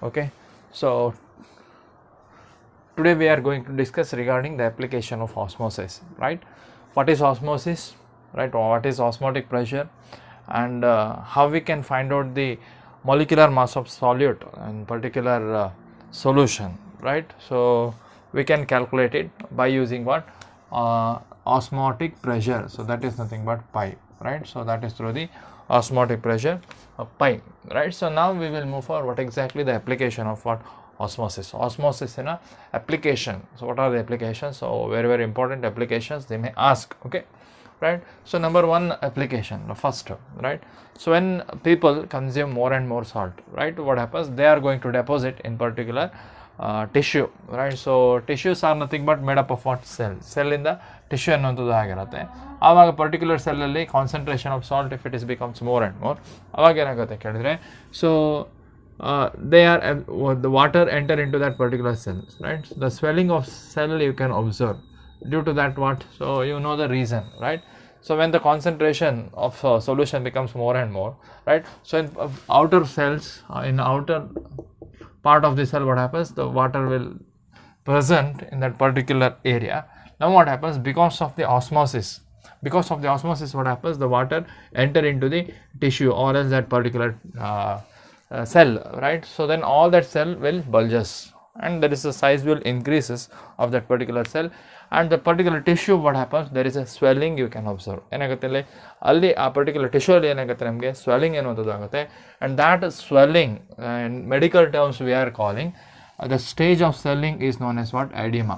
Okay, so today we are going to discuss regarding the application of osmosis, right? What is osmosis, right? What is osmotic pressure, and how we can find out the molecular mass of solute in particular solution, right? So we can calculate it by using what? Osmotic pressure. So that is nothing but pi, right? So that is through the osmotic pressure of pi, right? So now we will move forward. What exactly the application of what? Osmosis. Osmosis in a application. So what are the applications? So very important applications they may ask. Okay, right? So number one application, the first, right? So when people consume more and more salt, right, what happens? They are going to deposit in particular tissue, right? So tissues are nothing but made up of what? Cell in the tissue ಅನ್ನುವಂಥದ್ದು ಆಗಿರುತ್ತೆ. ಆವಾಗ particular ಸೆಲ್ಲಲ್ಲಿ concentration of salt if it is becomes more and more, ಅವಾಗ ಏನಾಗುತ್ತೆ ಕೇಳಿದ್ರೆ, so they are the water enter into that particular cell, right? The swelling of cell you can observe due to that what? So you know the reason, right? So when the concentration of solution becomes more and more, right? So in outer cells, in outer part of the cell, what happens? The water will present in that particular area. Now what happens? Because of the osmosis, what happens? The water enter into the tissue or else that particular cell, right? So then all that cell will bulges and there is a size will increases of that particular cell, and the particular tissue, what happens? There is a swelling you can observe. ಏನಾಗುತ್ತೆ ಅಲ್ಲಿ ಅಲ್ಲಿ ಆ particular tissue ಅಲ್ಲಿ ಏನಾಗುತ್ತೆ ನಮಗೆ swelling ಅನ್ನುವಂಥದ್ದು ಆಗುತ್ತೆ, and that swelling in medical terms we are calling the stage of swelling is known as what? Edema,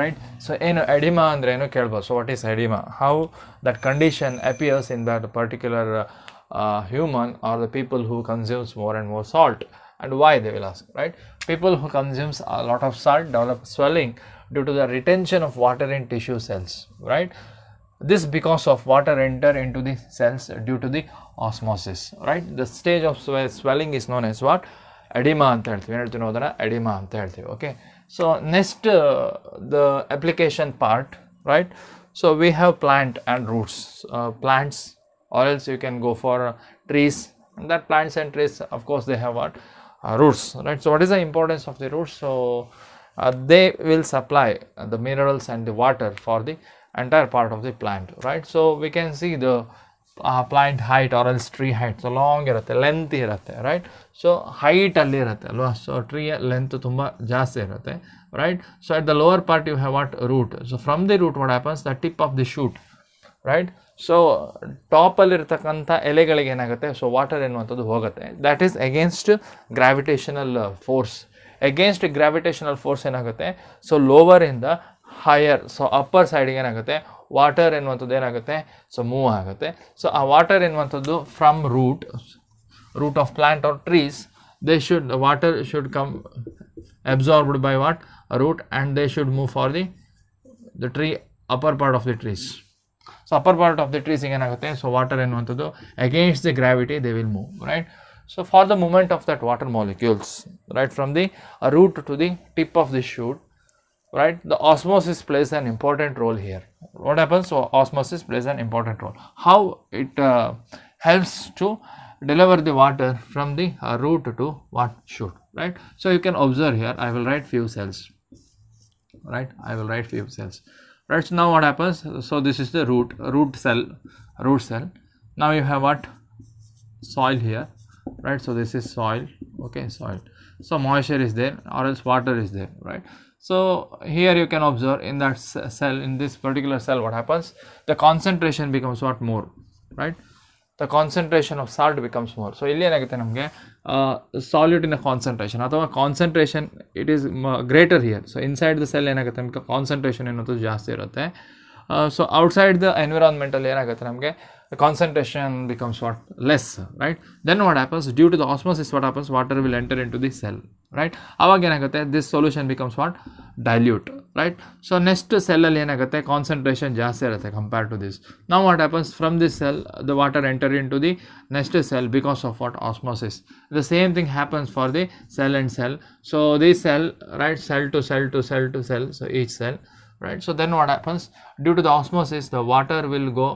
right? So ಏನು edema ಅಂದ್ರೆ ಏನು ಕೇಳ್ಬೋದು. So what is edema? How that condition appears in that particular human or the people who consumes more and more salt, and why, they will ask, right? People who consumes a lot of salt develop swelling due to the retention of water in tissue cells, right? This because of water enter into the cells due to the osmosis, right? The stage of swelling is known as what? Edema ಅಂತ ಹೇಳ್ತೀವಿ. ಹೇಳ್ತೀವಿ ನೋಡೋಣ, edema ಅಂತ ಹೇಳ್ತೀವಿ. Okay, so next the application part, right? So we have plant and roots, plants, or else you can go for trees, and that plants and trees, of course, they have what? Roots, right? So what is the importance of the roots? So they will supply the minerals and the water for the entire part of the plant, right? So we can see the plant height or else tree height, so long irutte, length irutte, right? So height alli irutte alwa, so tree length tumba jaasti irutte, right? So at the lower part you have what? Root. So from the root, what happens? The tip of the shoot, right? So ಟಾಪಲ್ಲಿ ಇರ್ತಕ್ಕಂಥ ಎಲೆಗಳಿಗೆ ಏನಾಗುತ್ತೆ? So water ಎನ್ನುವಂಥದ್ದು ಹೋಗುತ್ತೆ. That is against gravitational force. Against gravitational force ಏನಾಗುತ್ತೆ? So ಲೋವರಿಂದ higher, so upper ಸೈಡ್ಗೆ ಏನಾಗುತ್ತೆ? ವಾಟರ್ ಎನ್ನುವಂಥದ್ದು ಏನಾಗುತ್ತೆ? ಸೊ ಮೂವ್ ಆಗುತ್ತೆ. ಸೊ ಆ ವಾಟರ್ ಎನ್ನುವಂಥದ್ದು from root of plant or trees, the water should come absorbed by what? Root, and they should move for the tree, upper part of the trees. So upper part of the trees ಏನಾಗುತ್ತೆ? So water ಎನ್ನುವಂಥದ್ದು against the gravity they will move, right? So for the movement of that water molecules, right, from the root to the tip of the shoot, right, the osmosis plays an important role here. What happens? So osmosis plays an important role. How it helps to deliver the water from the root to what? Shoot, right? So you can observe here, I will write few cells, right? Right, so now what happens? So this is the root cell. Now you have what? Soil here, right? So this is soil. Okay, soil. So moisture is there or else water is there, right? So here you can observe in that cell, in this particular cell, what happens? The concentration becomes what? More, right? The concentration of salt becomes more. So ಇಲ್ಲಿ ಏನಾಗುತ್ತೆ ನಮಗೆ ಸಾಲ್ಯೂಟಿನ concentration ಅಥವಾ concentration it is greater here. So inside the cell ಏನಾಗುತ್ತೆ ನಮಗೆ concentration ಅನ್ನೋದು ಜಾಸ್ತಿ ಇರುತ್ತೆ. So outside the ಎನ್ವಿರಾನ್ಮೆಂಟಲ್ಲಿ ಏನಾಗುತ್ತೆ ನಮಗೆ concentration becomes what? Less, right? Then what happens? Due to the osmosis, what happens? Water will enter into the cell, right? ಅವಾಗ ಏನಾಗುತ್ತೆ? This solution becomes what? Dilute, right? So next cell ಅಲ್ಲಿ ಏನಾಗುತ್ತೆ? Concentration ಜಾಸ್ತಿ ಇರುತ್ತೆ compared to this. Now what happens? From this cell, the water enter into the next cell because of what? Osmosis. The same thing happens for the cell and cell. So this cell, right? Cell to cell to cell to cell. So each cell, right? So then what happens? Due to the osmosis, the water will go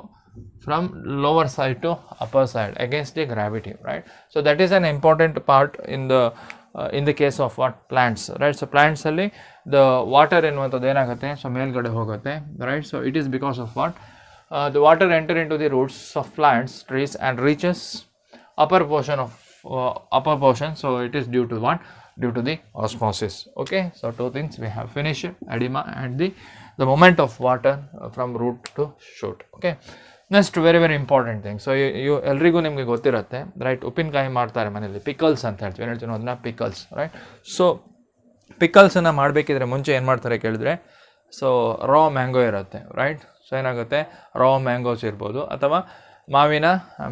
from lower side to upper side against the gravity, right? So that is an important part in the in the case of what plants, right? So plants alli the water ಎನ್ನುವಂಥದ್ದು ಏನಾಗುತ್ತೆ, so ಮೇಲ್ಗಡೆ ಹೋಗುತ್ತೆ, right? So it is because of what, the water enter into the roots of plants, trees and reaches upper portion, so it is due to what, due to the osmosis. Okay, so two things we have finished, edema and the movement of water from root to shoot. Okay, next very important thing, so you ಎಲ್ರಿಗೂ ನಿಮಗೆ ಗೊತ್ತಿರುತ್ತೆ, right? ಉಪ್ಪಿನಕಾಯಿ ಮಾಡ್ತಾರೆ ಮನೆಯಲ್ಲಿ, pickles ಅಂತ ಹೇಳ್ತೀವಿ, ಏನು ಹೇಳ್ತೀವಿ ಅದನ್ನ, ಪಿಕಲ್ಸ್, ರೈಟ್? ಸೊ ಪಿಕಲ್ಸನ್ನು ಮಾಡಬೇಕಿದ್ರೆ ಮುಂಚೆ ಏನು ಮಾಡ್ತಾರೆ ಕೇಳಿದ್ರೆ, ಸೊ ರಾ ಮ್ಯಾಂಗೋ ಇರುತ್ತೆ, ರೈಟ್? ಸೊ ಏನಾಗುತ್ತೆ, ರಾ ಮ್ಯಾಂಗೋಸ್ ಇರ್ಬೋದು, ಅಥವಾ ಮಾವಿನ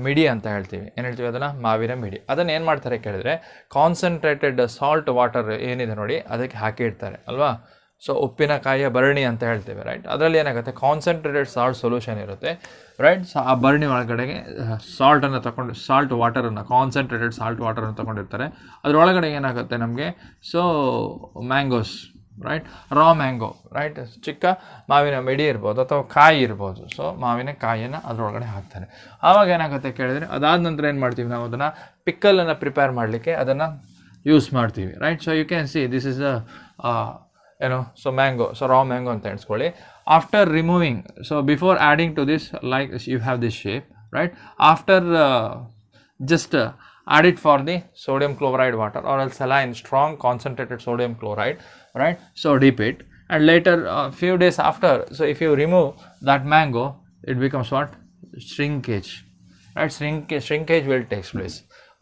ಮಿಡಿ ಅಂತ ಹೇಳ್ತೀವಿ, ಏನು ಹೇಳ್ತೀವಿ ಅದನ್ನು, ಮಾವಿನ ಮಿಡಿ. ಅದನ್ನು ಏನು ಮಾಡ್ತಾರೆ ಕೇಳಿದ್ರೆ, ಕಾನ್ಸಂಟ್ರೇಟೆಡ್ ಸಾಲ್ಟ್ ವಾಟರ್ ಏನಿದೆ ನೋಡಿ ಅದಕ್ಕೆ ಹಾಕಿರ್ತಾರೆ ಅಲ್ವಾ. ಸೊ ಉಪ್ಪಿನಕಾಯಿಯ ಭರಣಿ ಅಂತ ಹೇಳ್ತೇವೆ, ರೈಟ್? ಅದರಲ್ಲಿ ಏನಾಗುತ್ತೆ, ಕಾನ್ಸಂಟ್ರೇಟೆಡ್ ಸಾಲ್ಟ್ ಸೊಲ್ಯೂಷನ್ ಇರುತ್ತೆ, ರೈಟ್? ಸೊ ಆ ಭರಣಿ ಒಳಗಡೆಗೆ ಸಾಲ್ಟನ್ನು ತಗೊಂಡು, ಸಾಲ್ಟ್ ವಾಟರನ್ನು, ಕಾನ್ಸಂಟ್ರೇಟೆಡ್ ಸಾಲ್ಟ್ ವಾಟರನ್ನು ತೊಗೊಂಡಿರ್ತಾರೆ. ಅದರೊಳಗಡೆ ಏನಾಗುತ್ತೆ ನಮಗೆ, ಸೊ ಮ್ಯಾಂಗೋಸ್, ರೈಟ್? ರಾ ಮ್ಯಾಂಗೋ, ರೈಟ್? ಚಿಕ್ಕ ಮಾವಿನ ಮಿಡಿ ಇರ್ಬೋದು ಅಥವಾ ಕಾಯಿ ಇರ್ಬೋದು, ಸೊ ಮಾವಿನ ಕಾಯಿಯನ್ನು ಅದರೊಳಗಡೆ ಹಾಕ್ತಾರೆ. ಆವಾಗ ಏನಾಗುತ್ತೆ ಕೇಳಿದರೆ, ಅದಾದ ನಂತರ ಏನು ಮಾಡ್ತೀವಿ ನಾವು, ಅದನ್ನು ಪಿಕ್ಕಲನ್ನು ಪ್ರಿಪೇರ್ ಮಾಡಲಿಕ್ಕೆ ಅದನ್ನು ಯೂಸ್ ಮಾಡ್ತೀವಿ, right? So you can see this is ಏನೋ, so mango, so raw mango ಅಂತ ಎಣಿಸ್ಕೊಳ್ಳಿ. After removing, so before adding to this, like you have this shape, right? After just add it for the sodium chloride water or else saline strong concentrated sodium chloride, right? So dip it, and later few days after, so if you remove that mango, it becomes what, shrinkage, right? Shrinkage will take place,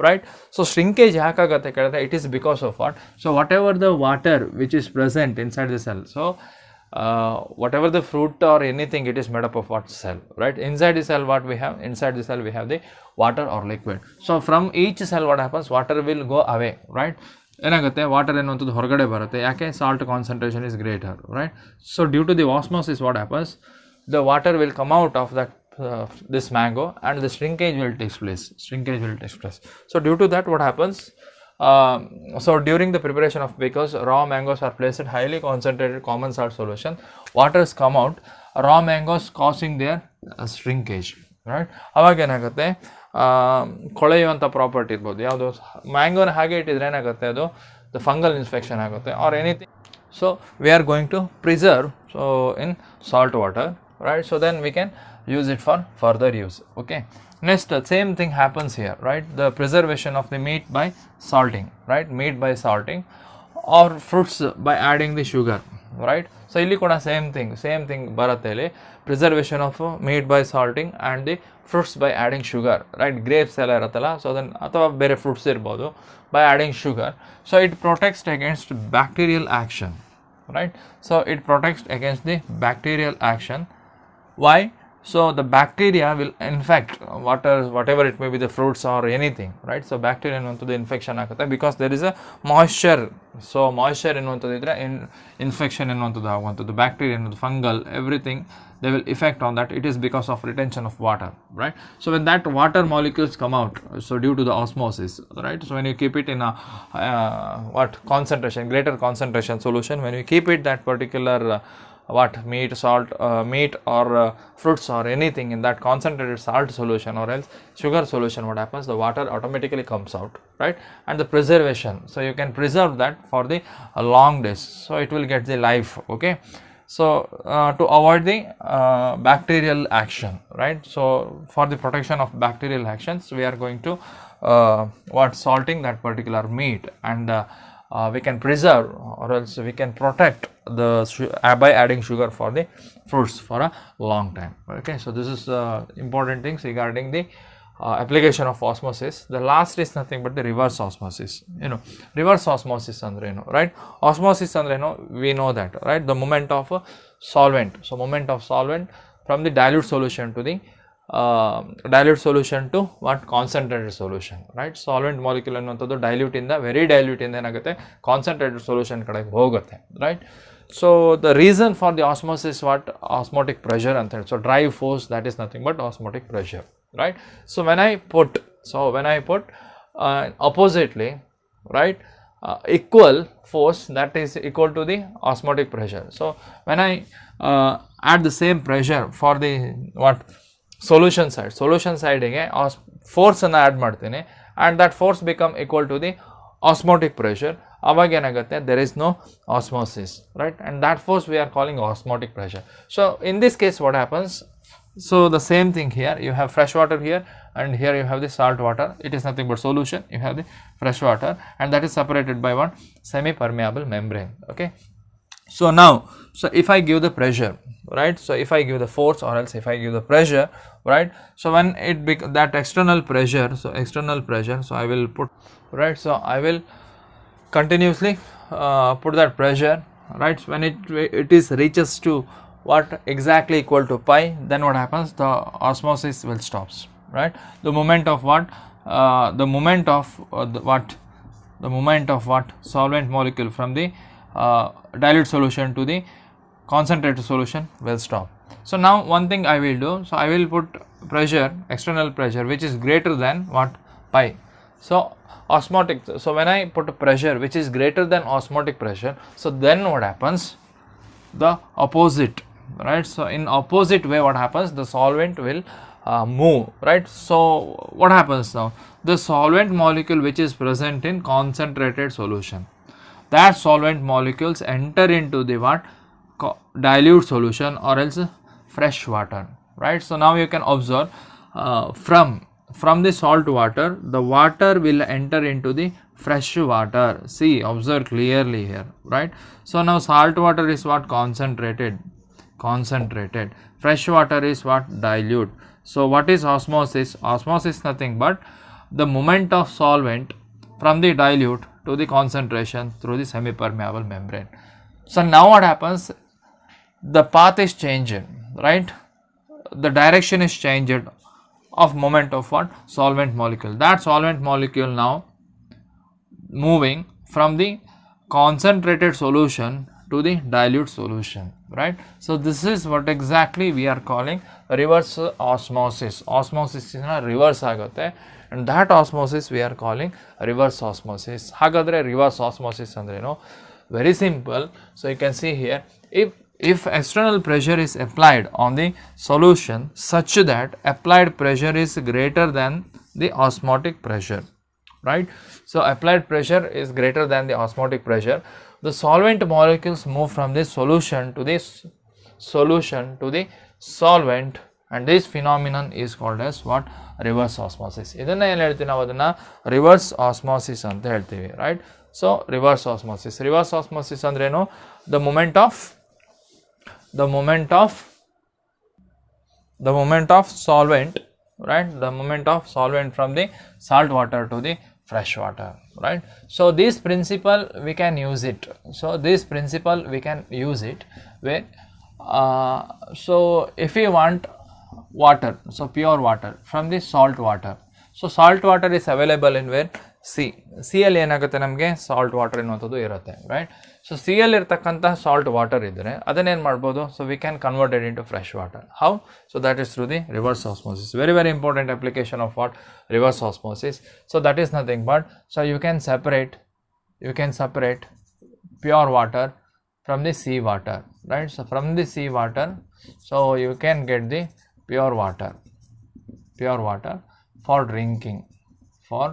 right? So shrinkage ಯಾಕಾಗುತ್ತೆ ಕೇಳಿದ್ರೆ, it is because of what, so whatever the water which is present inside the cell, so whatever the fruit or anything, it is made up of what, cell, right? Inside the cell what we have, inside the cell we have the water or liquid. So from each cell what happens, water will go away, right? ಏನಾಗುತ್ತೆ, water ಎನ್ನುವಂಥದ್ದು ಹೊರಗಡೆ ಬರುತ್ತೆ, ಯಾಕೆ, salt concentration is greater, right? So due to the osmosis what happens, the water will come out of that this mango and the shrinkage will take place. So due to that what happens, so during the preparation of, because raw mangoes are placed in highly concentrated common salt solution, waters come out, raw mangoes causing their shrinkage, right? ಅವಾಗ ಏನಾಗುತ್ತೆ, ಕೊಳೆಯುವಂಥ property ಇರ್ಬೋದು, ಯಾವುದು, ಮ್ಯಾಂಗೋನ ಹಾಗೆ ಇಟ್ಟಿದ್ರೆ ಏನಾಗುತ್ತೆ, ಅದು the fungal infection ಆಗುತ್ತೆ or anything. So we are going to preserve, so in salt water, right? So then we can use it for further use. Okay, next same thing happens here, right? The preservation of the meat by salting, right? Meat by salting, or fruits by adding the sugar, right? So ಇಲ್ಲಿ ಕೂಡ same thing ಬರುತ್ತೆ ಇಲ್ಲಿ, preservation of meat by salting and the fruits by adding sugar, right? Grapes ಎಲ್ಲ ಇರುತ್ತಲ್ಲ, so ಅದನ್ನು, ಅಥವಾ ಬೇರೆ fruits ಇರ್ಬೋದು, by adding sugar, so it protects against bacterial action, right? So it protects against the bacterial action. Why? So the bacteria will infect whatever it may be, the fruits or anything, right? So bacteria enuvanthadu infection agutte because there is a moisture. So moisture enuvanthadu idre infection enuvanthadu aguvanthadu, bacteria enuvanthadu, fungal, everything, they will effect on that. It is because of retention of water, right? So when that water molecules come out, so due to the osmosis, right? So when you keep it in a concentration, greater concentration solution, when you keep it that particular meat, salt, meat or fruits or anything in that concentrated salt solution or else sugar solution, what happens, the water automatically comes out, right? And the preservation, so you can preserve that for the long days, so it will get the life. Okay, so to avoid the bacterial action, right? So for the protection of bacterial actions, we are going to salting that particular meat, and we can preserve or else we can protect the by adding sugar for the fruits for a long time. Okay, so this is important things regarding the application of osmosis. The last is nothing but the reverse osmosis. Reverse osmosis andre eno, right? Osmosis andre eno, we know that, right? The movement of solvent, so movement of solvent from the dilute solution to the dilute solution to what, concentrated solution, right? Solvent molecule ಅನ್ನುವಂಥದ್ದು dilute ಇಂದ, very dilute ಇಂದ ಏನಾಗುತ್ತೆ, concentrated solution ಕಡೆಗೆ ಹೋಗುತ್ತೆ, right? So the reason for the osmosis, what, osmotic pressure ಅಂತ ಹೇಳಿ. So drive force, that is nothing but osmotic pressure, right? So when I put oppositely, right, equal force, that is equal to the osmotic pressure. So when I add the same pressure for the what, solution side ಗೆ force ಅನ್ನು add ಮಾಡ್ತೀನಿ, and that force become equal to the osmotic pressure, aವಾಗ ಏನಾಗುತ್ತೆ, there is no osmosis, right, and that force we are calling osmotic pressure. So in this case what happens, so the same thing here, you have fresh water here and here you have the salt water, it is nothing but solution, you have the fresh water and that is separated by what, semi permeable membrane. Okay, so now, so if I give the pressure, right, so if I give the force or else if I give the pressure, right, so when it that external pressure, so external pressure, so I will put, right, so I will continuously put that pressure, right, when it is reaches to what, exactly equal to pi, then what happens, the osmosis will stops, right, the moment of what, the moment of the moment of what, solvent molecule from the dilute solution to the concentrated solution will stop. So now one thing I will do, so I will put pressure, external pressure, which is greater than what, pi. So osmotic, so when I put pressure which is greater than osmotic pressure, so then what happens, the opposite, right, so in opposite way what happens, the solvent will move, right. So what happens now, the solvent molecule which is present in concentrated solution, that solvent molecules enter into the what, dilute solution or else fresh water, right. So now you can observe, from the salt water, the water will enter into the fresh water. See, observe clearly here, right. So now salt water is what, concentrated, fresh water is what, dilute. So what is osmosis? Osmosis nothing but the movement of solvent from the dilute to the concentration through the semi permeable membrane. So now what happens, the path is changed, right, the direction is changed of moment of what, solvent molecule, that solvent molecule now moving from the concentrated solution to the dilute solution, right. So this is what exactly we are calling reverse osmosis. Osmosis is reverse ಆಗುತ್ತೆ and that osmosis we are calling reverse osmosis. ಹಾಗಾದರೆ reverse osmosis ಅಂದ್ರೇನು? Very simple. So you can see here, if external pressure is applied on the solution such that applied pressure is greater than the osmotic pressure, right. So applied pressure is greater than the osmotic pressure, the solvent molecules move from this solution to this solution to the solvent, and this phenomenon is called as what, reverse osmosis. ಇದನ್ನ ಏನು ಹೇಳ್ತೀವಿ ನಾವು, ಅದನ್ನ reverse osmosis ಅಂತ ಹೇಳ್ತೀವಿ, right. So reverse osmosis ಅಂದ್ರೇನು, the moment of solvent, right, the moment of solvent from the salt water to the fresh water, right. So this principle we can use it, where so if you want water, so pure water from the salt water, so salt water is available in where, C ಅಲ್ಲಿ ಏನಾಗುತ್ತೆ, ನಮಗೆ salt water ಎನ್ನುವಂಥದ್ದು ಇರುತ್ತೆ, right. So C ಅಲ್ಲಿ ಇರ್ತಕ್ಕಂಥ salt water ಇದ್ದರೆ ಅದನ್ನೇನು ಮಾಡ್ಬೋದು, so we can converted into fresh water. How? So that is through the reverse osmosis. Very very important application of what, reverse osmosis. So that is nothing but, so you can separate pure water from the sea water, right. So from the sea water, so you can get the pure water for drinking, for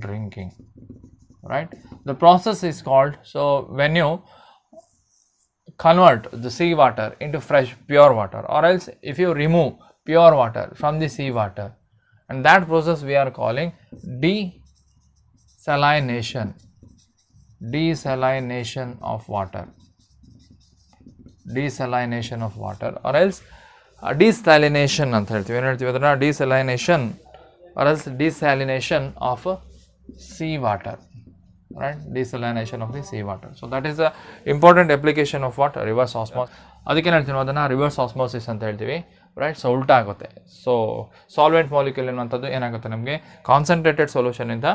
drinking, right. The process is called, so when you convert the sea water into fresh pure water, or else if you remove pure water from the sea water, and that process we are calling desalination of water, or else desalination ಅಂತ ಹೇಳ್ತೀವಿ. ಏನು ಹೇಳ್ತೀವಿ ಅದನ್ನ? desalination or else desalination of sea water, right. Desalination of the sea water. So that is the important application of what, reverse osmosis. ಅದಕ್ಕೆ ಏನು ಹೇಳ್ತೀವಿ ಅದನ್ನು reverse osmosis ಅಂತ ಹೇಳ್ತೀವಿ, ರೈಟ್. ಸೊ ಉಲ್ಟಾ ಆಗುತ್ತೆ. ಸೊ ಸಾಲ್ವೆಂಟ್ ಮಾಲಿಕ್ಯೂಲ್ ಅನ್ನುವಂಥದ್ದು ಏನಾಗುತ್ತೆ, ನಮಗೆ ಕಾನ್ಸಂಟ್ರೇಟೆಡ್ ಸೊಲ್ಯೂಷನಿಂದ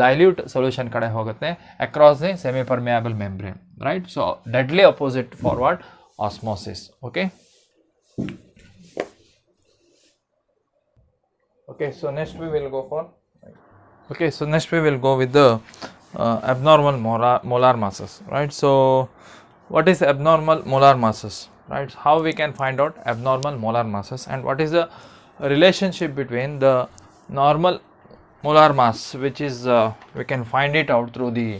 ಡೈಲ್ಯೂಟ್ ಸೊಲ್ಯೂಷನ್ ಕಡೆ ಹೋಗುತ್ತೆ across the semi permeable membrane, right. So deadly opposite forward osmosis. Okay. Okay, so next we will go with the abnormal molar masses, right. So what is abnormal molar masses, right? How we can find out abnormal molar masses, and what is the relationship between the normal molar mass, which is we can find it out through the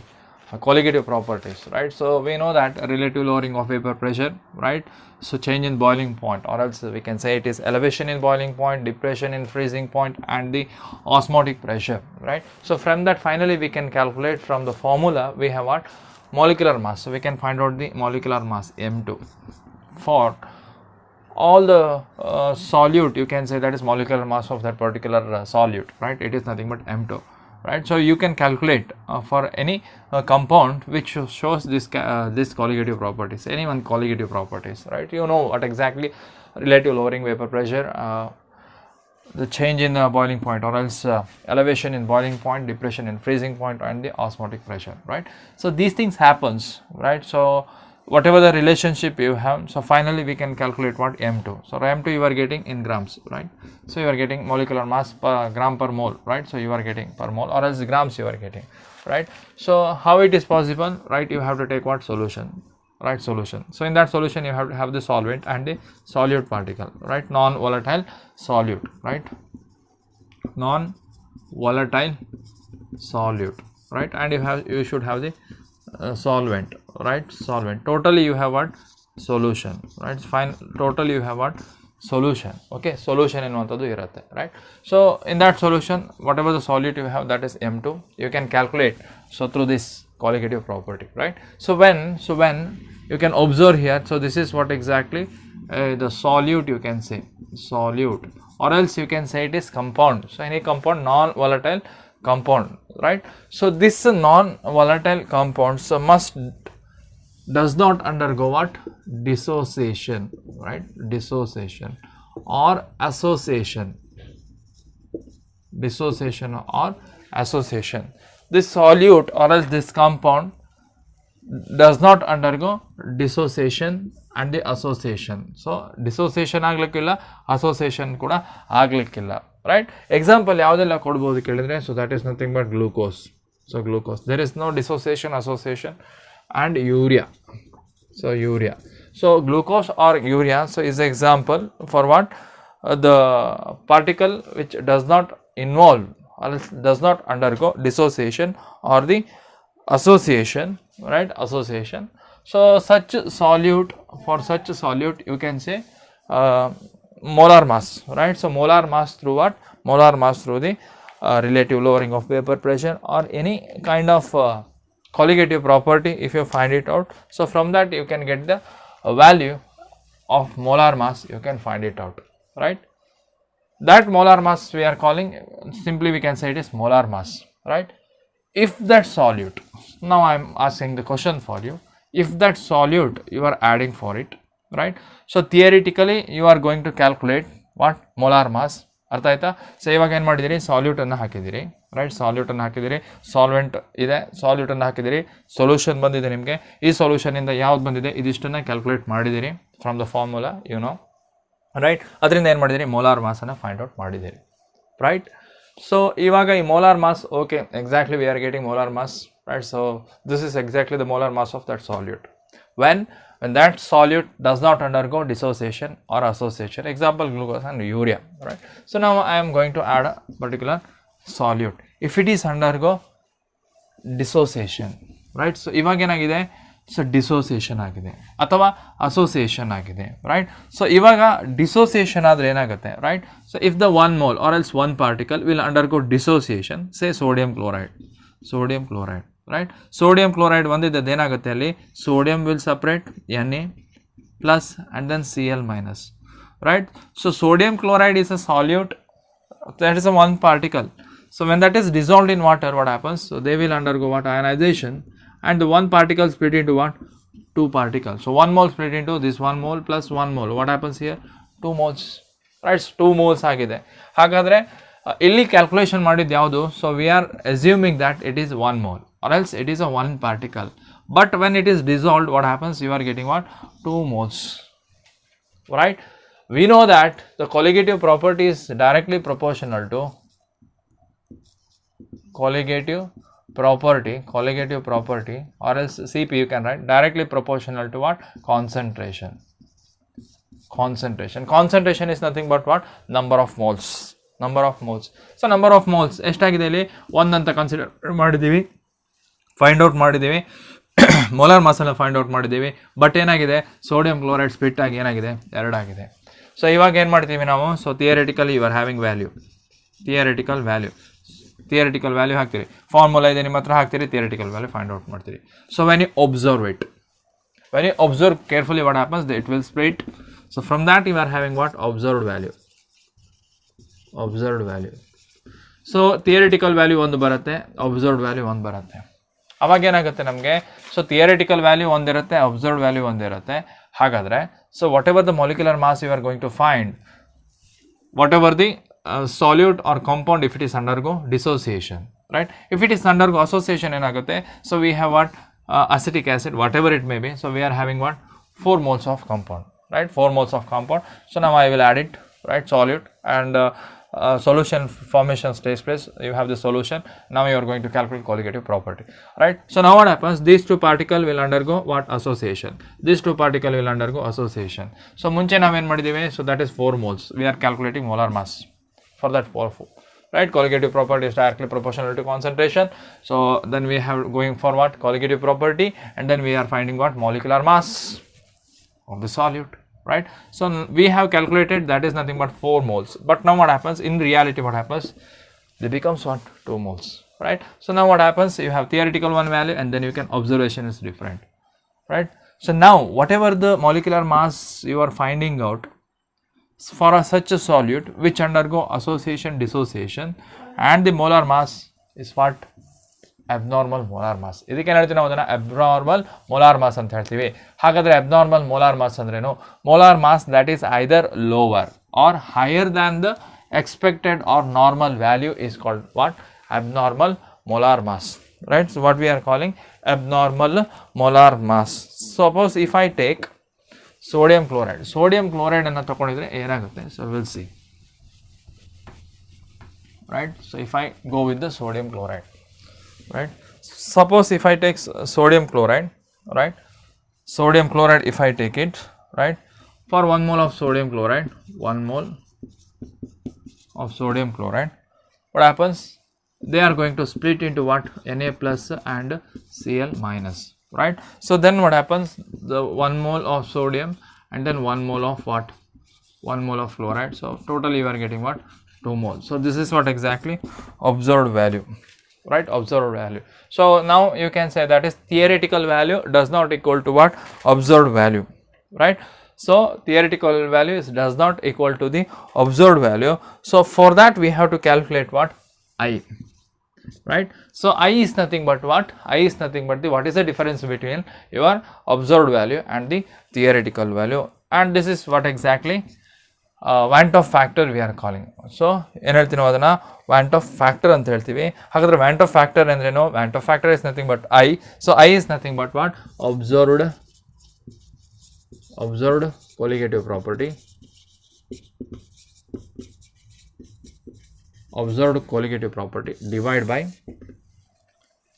colligative properties, right? So we know that relative lowering of vapor pressure, right? So change in boiling point, or else we can say it is elevation in boiling point, depression in freezing point, and the osmotic pressure, right? So from that finally we can calculate from the formula we have what? Molecular mass. So we can find out the molecular mass M2 for all the solute, you can say that is molecular mass of that particular solute, right? It is nothing but M2, right? So you can calculate for any compound which shows this this colligative properties, any one colligative properties, right? You know what exactly relative lowering vapor pressure, the change in the boiling point, or else elevation in boiling point, depression in freezing point, and the osmotic pressure, right? So these things happens, right? So whatever the relationship you have, so finally we can calculate what M2. So M2 you are getting in grams, right? So you are getting molecular mass per gram per mole, right? So you are getting per mole, or else grams you are getting, right? So how it is possible, right? You have to take what? Solution, right? Solution. So in that solution you have to have the solvent and the solute particle, right? Non-volatile solute, right? Non-volatile solute, right? And you should have the solvent, right? Solvent. Totally you have what? Solution, right? Fine. Totally you have what? Solution. Okay, solution ಎನ್ನುವಂಥದ್ದು ಇರುತ್ತೆ, right? So in that solution, whatever the solute you have, that is M2, you can calculate so through this colligative property, right? So when you can observe here, so this is what exactly the solute, you can say solute, or else you can say it is compound. So any compound, non-volatile compound, right? So this non-volatile compound so does not undergo what? Dissociation, right? Dissociation or association. Dissociation or association. This solute or else this compound does not undergo dissociation and the association. So dissociation ಆಗ್ಲಿಕ್ಕಿಲ್ಲ, association ಕೂಡ ಆಗ್ಲಿಕ್ಕಿಲ್ಲ, right? Example ಯಾವುದೆಲ್ಲ ಕೊಡಬಹುದು ಕೇಳಿದ್ರೆ, so that is nothing but glucose. So glucose, there is no dissociation, association, and urea. So urea, so glucose or urea, so is the example for what? The particle which does not involve or does not undergo dissociation or the association, right? Association. So such solute, for such solute you can say molar mass, right? So molar mass through what? Molar mass through the relative lowering of vapor pressure or any kind of colligative property if you find it out. So from that you can get the value of molar mass, you can find it out, right? That molar mass we are calling, simply we can say it is molar mass, right? If that solute, now I am asking the question for you, if that solute you are adding for it, right? So theoretically you are going to calculate what? Molar mass. ಅರ್ಥ ಆಯ್ತಾ? So ಇವಾಗ ಏನು ಮಾಡಿದಿರಿ? ಸಾಲ್ಯೂಟನ್ನು ಹಾಕಿದಿರಿ, right? ಸಾಲ್ಯೂಟನ್ನು ಹಾಕಿದಿರಿ, solvent ಇದೆ, ಸಾಲ್ಯೂಟನ್ನು ಹಾಕಿದಿರಿ, solution ಬಂದಿದೆ ನಿಮಗೆ. ಈ ಸೊಲ್ಯೂಷನಿಂದ ಯಾವ್ದು ಬಂದಿದೆ ಇದಿಷ್ಟನ್ನು ಕ್ಯಾಲ್ಕುಲೇಟ್ ಮಾಡಿದಿರಿ from the formula, you know, right? ಅದರಿಂದ ಏನು ಮಾಡಿದಿರಿ? ಮೋಲಾರ್ ಮಾಸನ್ನು ಫೈಂಡ್ ಔಟ್ ಮಾಡಿದಿರಿ, ರೈಟ್? ಸೊ ಇವಾಗ ಈ molar mass, okay, exactly we are getting molar mass, right? So this is exactly the molar mass of that solute when that solute does not undergo dissociation or association, example glucose and urea, right? So now I am going to add a particular solute. If it is undergo dissociation, right? So ivaga enagide, so dissociation agide athava association agide, right? So ivaga dissociation adre enagutte, right? So if the one mole or else one particle will undergo dissociation, say sodium chloride, right? Sodium chloride ಒಂದಿದೆ, ಏನಾಗುತ್ತೆ ಅಲ್ಲಿ? Sodium will separate Na plus and then Cl minus, right? So sodium chloride is a solute, that is a one particle. So when that is dissolved in water, what happens? So they will undergo what? Ionization, and the one particle split into what? Two particles. So one mole split into this one mole plus one mole. What happens here? 2 moles, right? 2 moles ಆಗಿದೆ. ಹಾಗಾದ್ರೆ ಇಲ್ಲಿ calculation ಮಾಡಿದ್ದು ಯಾವುದು? So we R assuming that it is 1 mole or else it is a one particle, but when it is dissolved, what happens? You are getting what? 2 moles, right? We know that the colligative property is directly proportional to colligative property, or else Cp you can write directly proportional to what? Concentration is nothing but what? Number of moles, number of moles. So number of moles ಎಷ್ಟಾಗಿದೆ ಇಲ್ಲಿ 1 ಅಂತ consider ಮಾಡಿದ್ದೀವಿ, find out ಮಾಡಿದ್ದೀವಿ. Molar ಮಾಸನ್ನು find out ಮಾಡಿದ್ದೀವಿ. But ಏನಾಗಿದೆ, sodium chloride split ಆಗಿ ಏನಾಗಿದೆ, 2 ಆಗಿದೆ. ಸೊ ಇವಾಗ ಏನು ಮಾಡ್ತೀವಿ ನಾವು, so theoretically you are having value, theoretical value ಹಾಕ್ತೀರಿ. ಫಾರ್ಮುಲಾ ಇದೆ ನಿಮ್ಮ ಹತ್ರ, ಹಾಕ್ತೀರಿ, ಥಿಯರಿಟಿಕಲ್ ವ್ಯಾಲ್ಯೂ ಫೈಂಡ್ ಔಟ್ ಮಾಡ್ತೀರಿ. So when you observe it, when you observe carefully what happens, it will split. So from that you are having what, observed value. So theoretical value ಒಂದು ಬರುತ್ತೆ, observed value ಒಂದು ಬರುತ್ತೆ. ಅವಾಗ ಏನಾಗುತ್ತೆ ನಮಗೆ, so theoretical value ಒಂದಿರುತ್ತೆ, observed value ಒಂದಿರುತ್ತೆ. ಹಾಗಾದರೆ so whatever the molecular mass you are going to find, whatever the solute or compound, if it is undergo dissociation, right? If it is undergo association ಏನಾಗುತ್ತೆ, so we have what, acetic acid, whatever it may be. So we are having what, 4 moles of compound, right? 4 moles of compound. So now I will add it, right, solute, and solution formation takes place. You have the solution. Now you are going to calculate colligative property, right? So now what happens, these two particles will undergo what, association. These two particles will undergo association. So ಮುಂಚೆ ನಾವು ಏನು ಮಾಡಿದ್ದೀವಿ, so that is 4 moles. We are calculating molar mass for that 4, right? Colligative property is directly proportional to concentration. So then we have going for what, colligative property, and then we are finding what, molecular mass of the solute, right? So we have calculated that is nothing but 4 moles. But now what happens, in reality what happens, they becomes what, 2 moles, right? So now what happens, you have theoretical one value, and then you can observation is different, right? So now whatever the molecular mass you are finding out for such a solute which undergo association dissociation, and the molar mass is what, abnormal molar mass. ಇದಕ್ಕೆ ಏನು ಹೇಳ್ತೀವಿ ನಾವು, ಅದನ್ನು abnormal molar mass ಅಂತ ಹೇಳ್ತೀವಿ. ಹಾಗಾದರೆ abnormal molar mass ಅಂದ್ರೇನು, molar mass that is either lower or higher than the expected or normal value is called what, abnormal molar mass, right? So what we are calling abnormal molar mass. Suppose if I take sodium chloride ಅನ್ನು ತಗೊಂಡಿದ್ರೆ ಏನಾಗುತ್ತೆ, so we'll see, right? So if I go with the sodium chloride, right? Suppose if I take sodium chloride, right? Sodium chloride, if I take it, right, for 1 mole of sodium chloride, 1 mole of sodium chloride, what happens, they are going to split into what, Na plus and Cl minus, right? So then what happens, the 1 mole of sodium and then 1 mole of what, 1 mole of chloride. So totally you are getting what, 2 moles. So this is what exactly observed value, right? Observed value. So now you can say that is theoretical value does not equal to what, observed value, right? So theoretical value does not equal to the observed value. So for that we have to calculate what, I, right? So I is nothing but what, I is nothing but the, what is the difference between your observed value and the theoretical value, and this is what exactly Van't Hoff factor we are calling. So ಏನು ಹೇಳ್ತೀವಿ ನಾವು ಅದನ್ನು Van't Hoff factor ಅಂತ ಹೇಳ್ತೀವಿ. ಹಾಗಾದರೆ Van't Hoff factor ಅಂದ್ರೇನು, Van't Hoff factor is nothing but I. So I is nothing but what, observed colligative property, observed colligative property divided by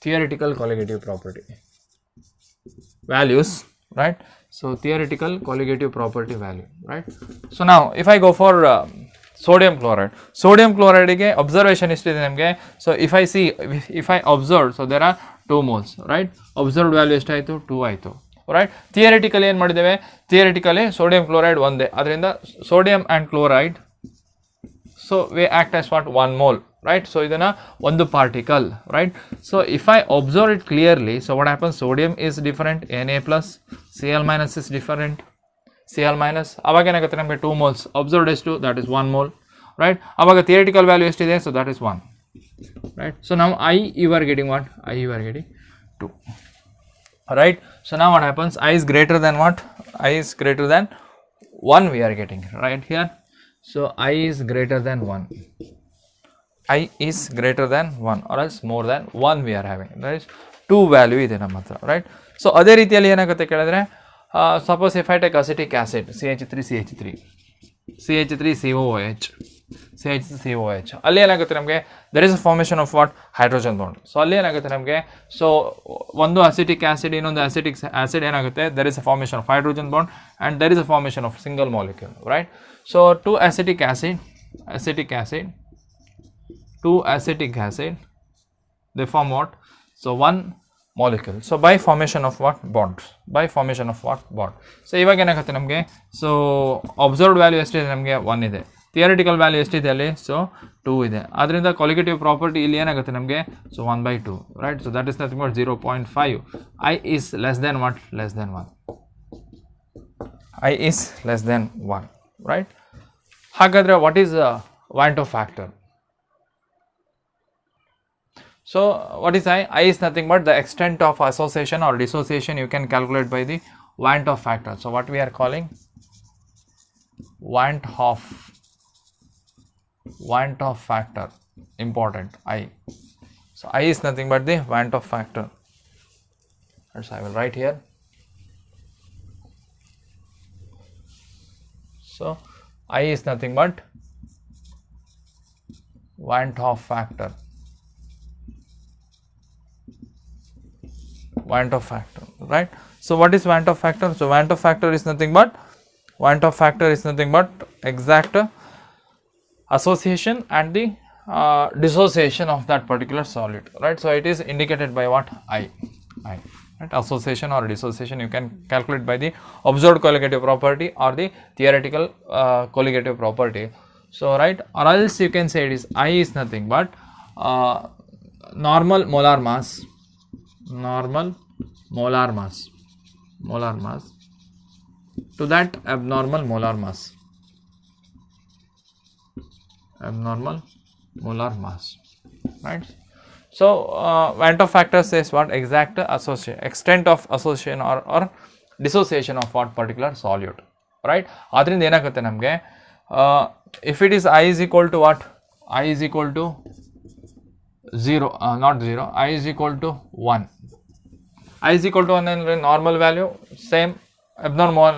theoretical colligative property values, right? So theoretical colligative property value, right? So now if I go for sodium chloride ಗೆ observation ಎಷ್ಟಿದೆ ನಮಗೆ, so if I see, if I observe, so there are 2 moles, right? Observed value ಎಷ್ಟಾಯಿತು, 2 ಆಯಿತು, right? Theoretically ಏನು ಮಾಡಿದ್ದೇವೆ, theoretically sodium chloride ಒಂದೇ, ಅದರಿಂದ sodium and chloride, so we act as what, 1 mole, right? So ಇದನ್ನ ಒಂದು particle, right? So if I observe it clearly, so what happens, sodium is different, Na plus, Cl minus is different, Cl minus, ಅವಾಗ ಏನಾಗುತ್ತೆ ನಮಗೆ 2 moles, observed ಎಷ್ಟು, that is 1 mole, right? ಅವಾಗ theoretical value ಎಷ್ಟಿದೆ, so that is 1, right? So now I, you are getting what, I you are getting 2, right? So now what happens, I is greater than what, I is greater than 1 we are getting right here. So I is greater than 1, I is greater than 1 or else more than 1 we are having, that is 2 value ಇದೆ ನಮ್ಮ ಹತ್ರ, right? So ಅದೇ ರೀತಿಯಲ್ಲಿ ಏನಾಗುತ್ತೆ ಕೇಳಿದ್ರೆ, suppose if I take acetic acid, CH3COOH, ಅಲ್ಲಿ ಏನಾಗುತ್ತೆ ನಮಗೆ, there is a formation of what, hydrogen bond. So ಅಲ್ಲಿ ಏನಾಗುತ್ತೆ ನಮಗೆ, so ಒಂದು ಅಸಿಟಿಕ್ ಆಸಿಡ್ ಇನ್ನೊಂದು ಅಸಿಟಿಕ್ ಆಸಿಡ್ ಏನಾಗುತ್ತೆ, there is a formation of hydrogen bond and there is a formation of single molecule, right? So two acetic acid 2 acetic acid, they form what? So 1 molecule. So by formation of what? Bonds. By formation of what? Bond. So ಇವಾಗ ಏನಾಗುತ್ತೆ ನಮಗೆ? So observed value ಎಷ್ಟಿದೆ ನಮಗೆ? 1 ಇದೆ. Theoretical value ಎಷ್ಟಿದೆ ಅಲ್ಲಿ? So 2 ಇದೆ. ಅದರಿಂದ colligative property ಇಲ್ಲಿ ಏನಾಗುತ್ತೆ ನಮಗೆ? So 1/2, right? So that is nothing but 0.5. I is less than what? Less than 1. I is less than 1, right? ಹಾಗಾದ್ರೆ what is Van't Hoff factor? So what is I? I is nothing but the extent of association or dissociation you can calculate by the Van't Hoff factor. So what we are calling Van't Hoff factor, important I. So I is nothing but the Van't Hoff factor. So I will write here. So I is nothing but Van't Hoff factor. Van't Hoff factor, right? So what is Van't Hoff factor? So Van't Hoff factor is nothing but exact association and the dissociation of that particular solid, right? So it is indicated by what? I, right? Association or dissociation you can calculate by the observed colligative property or the theoretical colligative property. So right, or else you can say it is I is nothing but normal molar mass to that abnormal molar mass, right? So Van't Hoff factor says what? Exact association, extent of association or dissociation of what particular solute, right? Adrinda enagutte namge if it is I is equal to what? I is equal to 0, not 0, I is equal to 1. I is equal to 1 ಅಂದರೆ normal value same, abnormal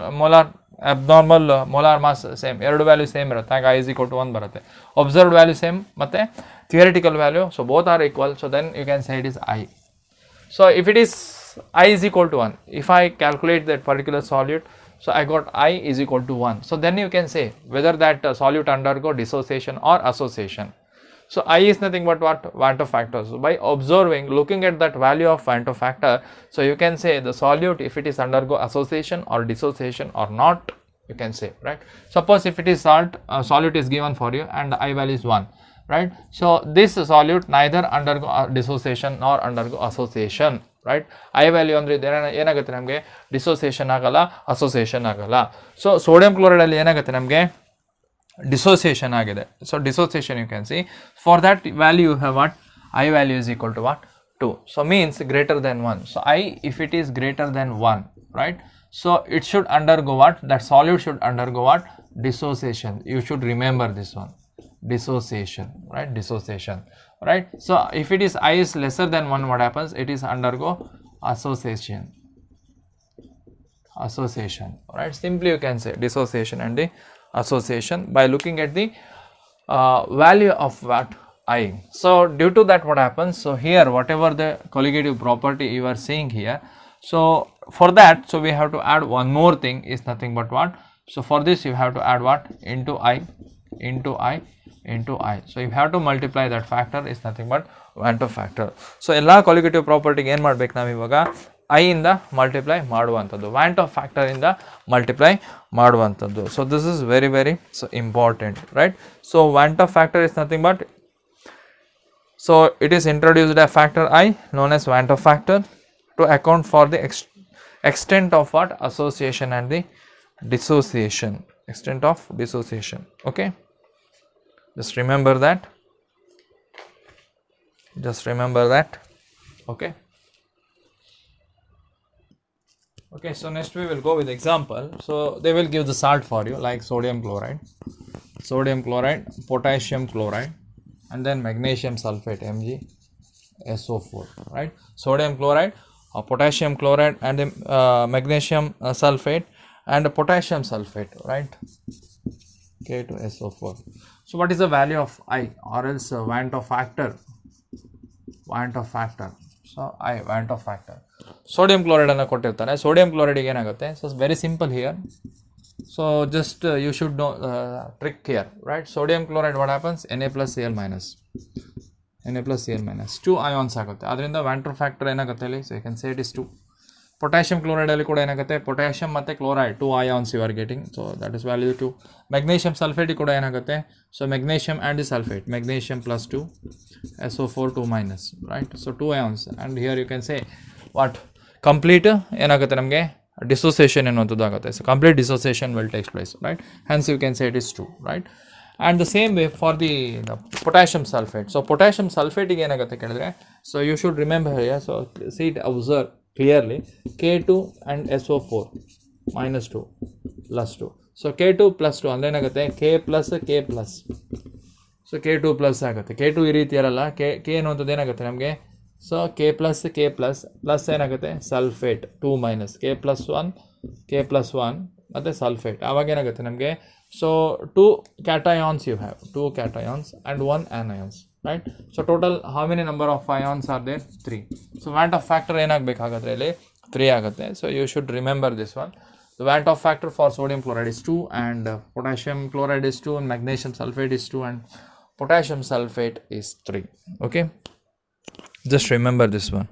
molar mass same, ಎರಡು value same ಇರುತ್ತೆ. ಆಗ I is equal to 1 ಬರುತ್ತೆ. Observed value same ಮತ್ತೆ theoretical value, so both are equal, so then you can say it is I. So if it is I is equal to 1, if I calculate that particular solute, so I got I is equal to 1. So then you can say whether that solute undergo dissociation or association. So I is nothing but what? Van't Hoff factor. So by observing, looking at that value of Van't Hoff factor, so you can say the solute if it is undergo association or dissociation or not, you can say, right? Suppose if it is solute is given for you and the I value is 1, right? So this solute neither undergo dissociation nor undergo association, right? I value andre ಏನಾಗುತ್ತೆ ನಮಗೆ? Dissociation ಆಗಲ್ಲ, association ಆಗಲ್ಲ. So sodium chloride ಅಲ್ಲಿ ಏನಾಗುತ್ತೆ ನಮಗೆ? Dissociation ಆಗಿದೆ. So dissociation you can see, for that value you have what? I value is equal to what? 2. So means greater than 1. So I, if it is greater than 1, right? So it should undergo what? That solute should undergo what? Dissociation. You should remember this one. Dissociation, right? Dissociation, right? So if it is I is lesser than 1, what happens? It is undergo association, right? Simply you can say dissociation and the association by looking at the value of what? I. So due to that what happens? So here whatever the colligative property you are seeing here, so for that, so we have to add one more thing, is nothing but what? So for this you have to add what? Into I. So you have to multiply that factor, is nothing but Van't Hoff factor. So ಎಲ್ಲ colligative property ಏನು ಮಾಡಬೇಕು ನಾವು ಇವಾಗ? I ಇಂದ multiply ಮಾಡುವಂಥದ್ದು, Van't Hoff factor ಇಂದ multiply ಮಾಡುವಂಥದ್ದು. So this is very so important, right? So Van't Hoff factor is nothing but, so it is introduced a factor I known as Van't Hoff factor to account for the extent of what? Association and the dissociation, extent of dissociation. Okay, just remember that, okay. Okay, so next we will go with example. So they will give the salt for you, like sodium chloride, potassium chloride, and then magnesium sulfate, MgSO4, right? Sodium chloride, potassium chloride, and magnesium sulfate and potassium sulfate, right? K2SO4. So what is the value of I, or else Van't Hoff factor? So I, Van't Hoff factor. Sodium chloride ಅನ್ನು ಕೊಟ್ಟಿರ್ತಾರೆ. Sodium chloride ಗೆ ಏನಾಗುತ್ತೆ? So it's very simple here. So just you should know trick here, right? Sodium chloride, what happens? Na plus Cl minus. Na plus Cl minus 2 ions ಆಗುತ್ತೆ. ಅದರಿಂದ van ಟರ್ factor ಏನಾಗುತ್ತೆ ಇಲ್ಲಿ, so you can say it is 2. Potassium ಕ್ಲೋರೈಡಲ್ಲಿ ಕೂಡ ಏನಾಗುತ್ತೆ, potassium ಮತ್ತು chloride 2 ions you are getting, so that is value 2. Magnesium sulphate ಕೂಡ ಏನಾಗುತ್ತೆ, so magnesium and sulphate, magnesium plus 2 SO4 2 minus, right. So 2 ions and here you can say what, complete ಏನಾಗುತ್ತೆ ನಮಗೆ dissociation ಎನ್ನುವಂಥದ್ದು ಆಗುತ್ತೆ. So complete dissociation will takes place, right. Hence you can say it is 2, right. And the same way for the potassium sulphate. So potassium ಸಲ್ಫೇಟಿಗೆ ಏನಾಗುತ್ತೆ ಕೇಳಿದ್ರೆ, so you should remember here, so see it observe clearly, K2 and SO4 minus 2 plus 2. So K2 plus 2 ಅಂದರೆ ಏನಾಗುತ್ತೆ, K plus K plus, ಸೊ K2 plus ಆಗುತ್ತೆ. K2 ಈ ರೀತಿ ಇರಲ್ಲ, K ಅನ್ನುವಂಥದ್ದು ಏನಾಗುತ್ತೆ ನಮಗೆ, ಸೊ K plus ಪ್ಲಸ್ ಏನಾಗುತ್ತೆ ಸಲ್ಫೇಟ್ 2 minus K plus 1 ಮತ್ತು ಸಲ್ಫೇಟ್. ಆವಾಗ ಏನಾಗುತ್ತೆ ನಮಗೆ, so 2 cations you have, 2 cations and 1 anions, right. So total how many number of ions are there, 3. So van't Hoff factor ಏನಾಗಬೇಕಾಗುತ್ತೆ ಇಲ್ಲಿ, 3 ಆಗುತ್ತೆ. So you should remember this one. The want of factor for sodium chloride is 2 and potassium chloride is 2 and magnesium sulfate is 2 and potassium sulfate is 3. Okay, just remember this one.